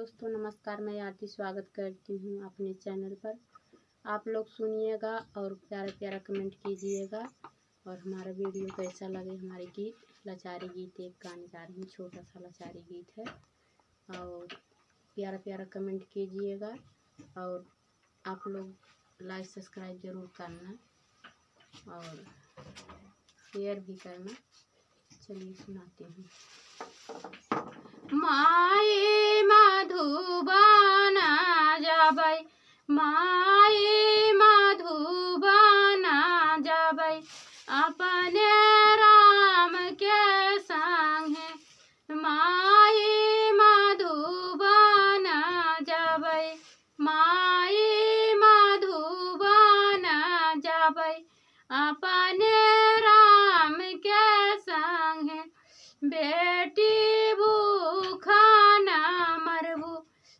दोस्तों नमस्कार, मैं आरती स्वागत करती हूँ अपने चैनल पर। आप लोग सुनिएगा और प्यारा प्यारा कमेंट कीजिएगा। और हमारा वीडियो कैसा लगे, हमारे गीत लाचारी गीत एक गाने जा रही हूँ, छोटा सा लाचारी गीत है। और प्यारा प्यारा कमेंट कीजिएगा और आप लोग लाइक सब्सक्राइब ज़रूर करना और शेयर भी करना। चलिए सुनाती हूँ। माई मधुबना जबै, माई मधुबना जबै, अपने राम के संगे। माई मधुबना जबै, माई मधुबना जबै, अपने राम के संगे। बेटी भूखा ना मरबू,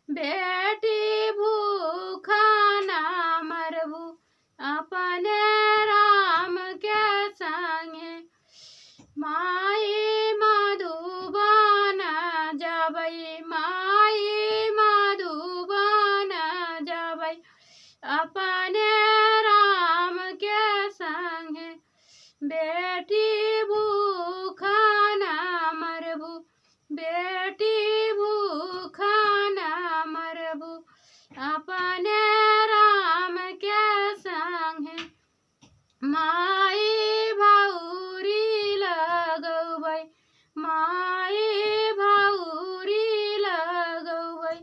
बेटी भूखा ना मरबू, अपने राम के संगे। माई मधुबना जबै, माई मधुबना जबै, अपने राम के संगे। बेटी भूखा ना मरबू, बेटी भूखा ना मरबू, अपने राम के संगे। माई भौरी लगबै, माई भौरी लगबै,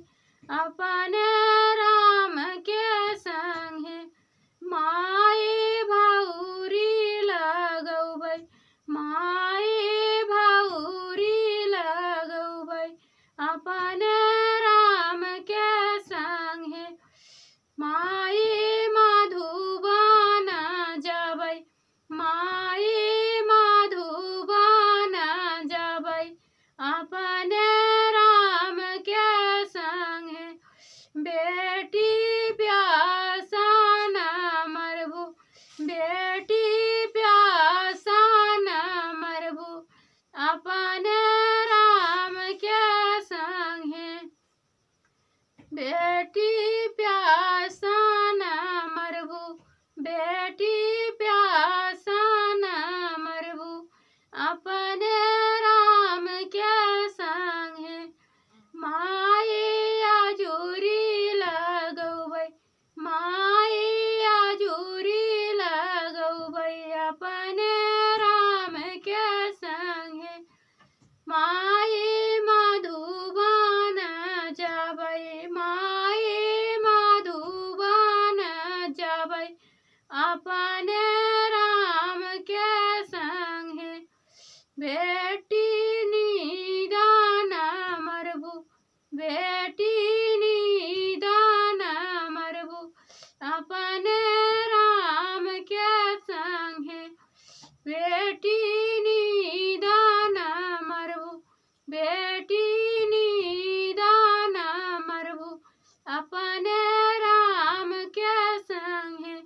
अपने राम के संगे। माई भौरी लगबै, माई भौरी लगबै, अपने राम के संगे। माई मधुबना जबै, माई मधुबना जबै, अपने राम के संगे। बेटी प्यासा ना मरबू, बेटी प्यासा ना मरबू, अपने राम के संगे। बेटी प्यासा ना मरबू, बेटी प्यासा ना मरबू, अपने राम के संगे। माई आजूरी लगबै, माई आजूरी लगबै, अपने राम के संगे। माई मधुबना जबै, माई मधुबना जबै, अपने राम के संगे। बेटी निदाना मरबू, बेटी निदाना मरबू, अपने राम के संगे। बेटी निदाना मरबू, बेटी निदाना मरबू, अपने राम के संगे।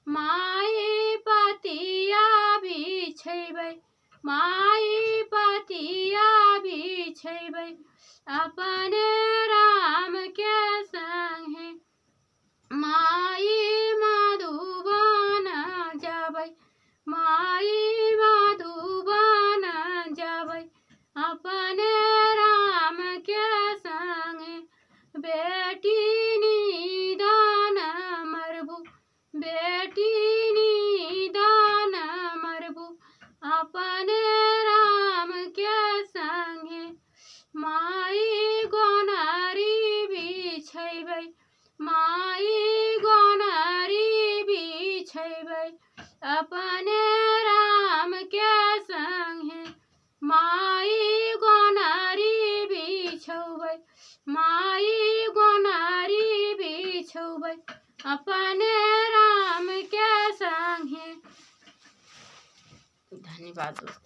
माई पतिया बिछैबै, माई पतिया बिछैबै, अपने राम के संगे। माई मधुबना जबै, माई मधुबना जबै, अपने राम के संगे। बेटी निदाना मरबू, बेटी निदाना मरबू, अपने राम के संगे। माई गोनारी बिछैबै, माई गोनारी बिछैबै, अपने राम के संगे। माई गोनारी बिछौबै, माई गोनारी बिछौबै, अपने राम के संगे। धन्यवाद दोस्तों।